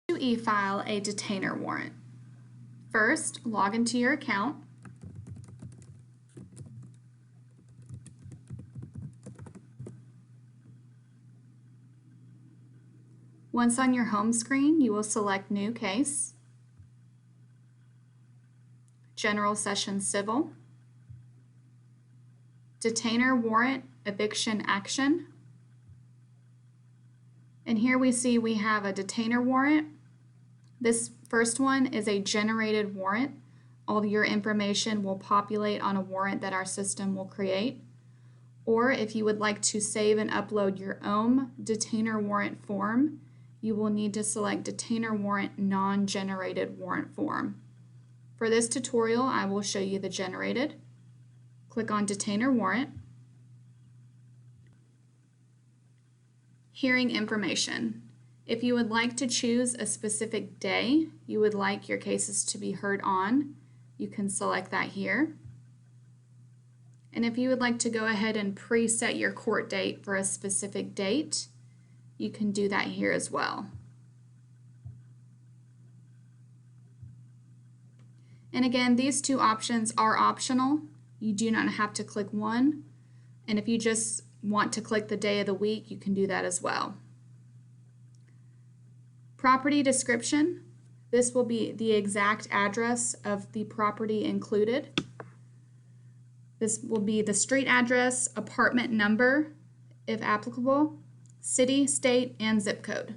To e-file a detainer warrant. First, log into your account. Once on your home screen, you will select New Case, General Session Civil, Detainer Warrant Eviction Action. And here we see we have a detainer warrant. This first one is a generated warrant. All your information will populate on a warrant that our system will create. Or if you would like to save and upload your own detainer warrant form, you will need to select Detainer Warrant Non-Generated Warrant Form. For this tutorial, I will show you the generated. Click on Detainer Warrant. Hearing information. If you would like to choose a specific day you would like your cases to be heard on, you can select that here. And if you would like to go ahead and preset your court date for a specific date, you can do that here as well. And again, these two options are optional. You do not have to click one. And if you just want to click the day of the week, you can do that as well. Property description. This will be the exact address of the property included. This will be the street address, apartment number, if applicable, city, state, and zip code.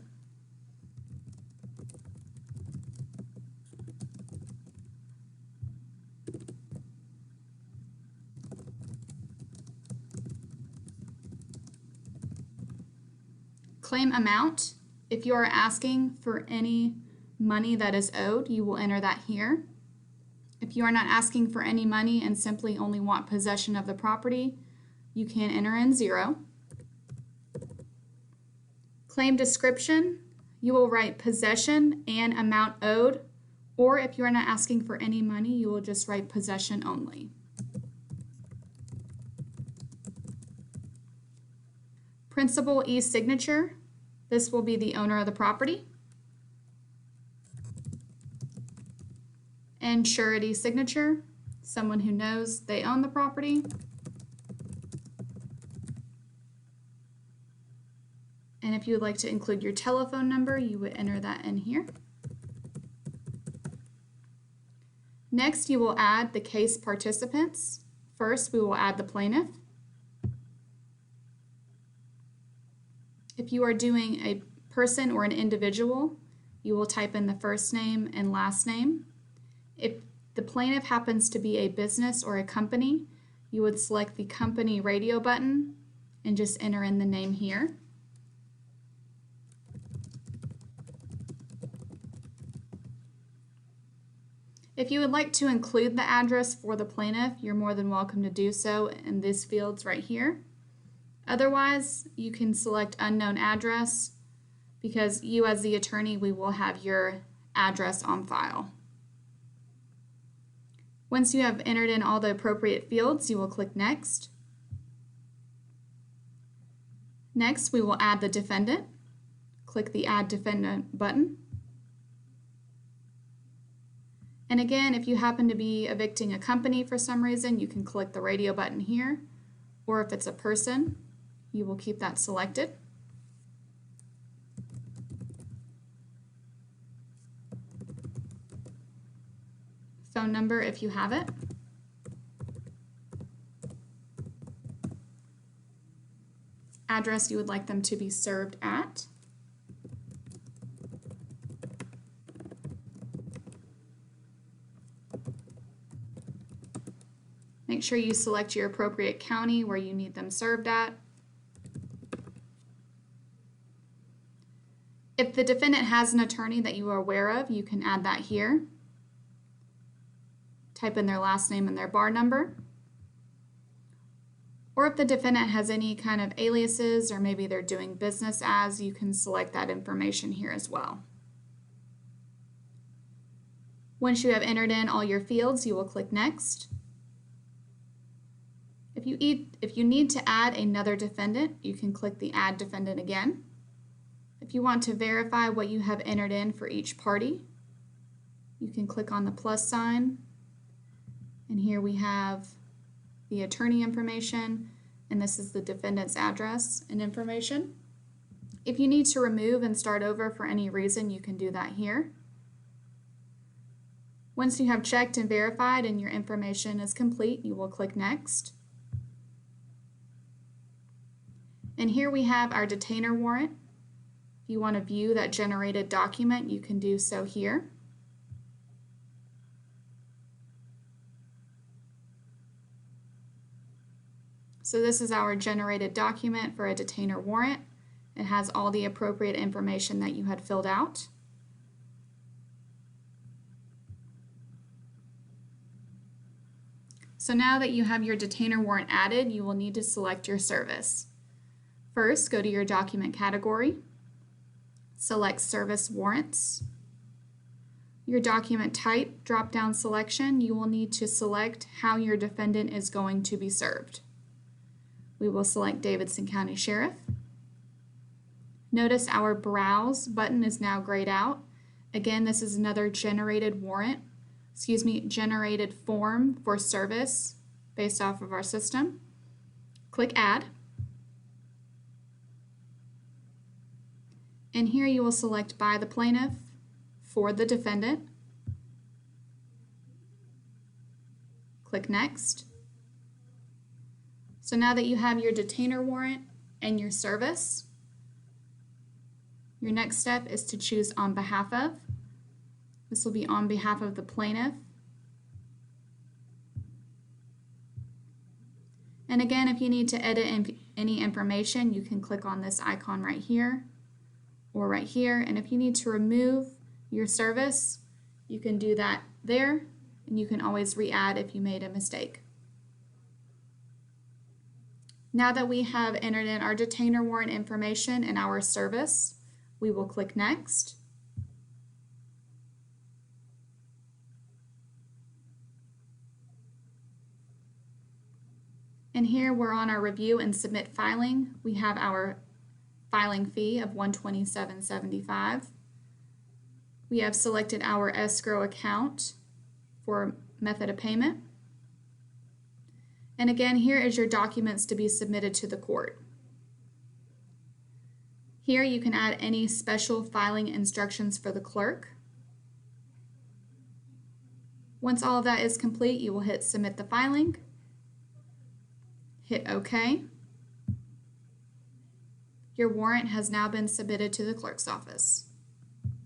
Claim amount. If you are asking for any money that is owed, you will enter that here. If you are not asking for any money and simply only want possession of the property, you can enter in 0. Claim description. You will write possession and amount owed, or if you are not asking for any money, you will just write possession only. Principal e-signature. This will be the owner of the property. And surety signature, someone who knows they own the property. And if you would like to include your telephone number, you would enter that in here. Next, you will add the case participants. First, we will add the plaintiff. If you are doing a person or an individual, you will type in the first name and last name. If the plaintiff happens to be a business or a company, you would select the company radio button and just enter in the name here. If you would like to include the address for the plaintiff, you're more than welcome to do so in these fields right here. Otherwise, you can select unknown address because you as the attorney, we will have your address on file. Once you have entered in all the appropriate fields, you will click Next. Next, we will add the defendant. Click the Add Defendant button. And again, if you happen to be evicting a company for some reason, you can click the radio button here. Or if it's a person, you will keep that selected. Phone number if you have it. Address you would like them to be served at. Make sure you select your appropriate county where you need them served at. If the defendant has an attorney that you are aware of, you can add that here. Type in their last name and their bar number. Or if the defendant has any kind of aliases or maybe they're doing business as, you can select that information here as well. Once you have entered in all your fields, you will click Next. If you need to add another defendant, you can click the Add Defendant again. If you want to verify what you have entered in for each party, you can click on the plus sign, and here we have the attorney information, and this is the defendant's address and information. If you need to remove and start over for any reason, you can do that here. Once you have checked and verified and your information is complete, you will click Next. And here we have our detainer warrant. If you want to view that generated document, you can do so here. So this is our generated document for a detainer warrant. It has all the appropriate information that you had filled out. So now that you have your detainer warrant added, you will need to select your service. First, go to your document category, select Service Warrants. Your document type drop-down selection, you will need to select how your defendant is going to be served. We will select Davidson County Sheriff. Notice our Browse button is now grayed out. Again, this is another generated form for service based off of our system. Click Add. And here you will select by the plaintiff for the defendant. Click Next. So now that you have your detainer warrant and your service, your next step is to choose On Behalf of. This will be on behalf of the plaintiff. And again, if you need to edit any information, you can click on this icon right here or right here. And if you need to remove your service, you can do that there, and you can always re-add if you made a mistake. Now that we have entered in our detainer warrant information and our service, we will click Next. And here we're on our Review and Submit filing. We have our filing fee of $127.75. We have selected our escrow account for method of payment. And again, here is your documents to be submitted to the court. Here you can add any special filing instructions for the clerk. Once all of that is complete, you will hit Submit the Filing, hit OK. Your warrant has now been submitted to the clerk's office.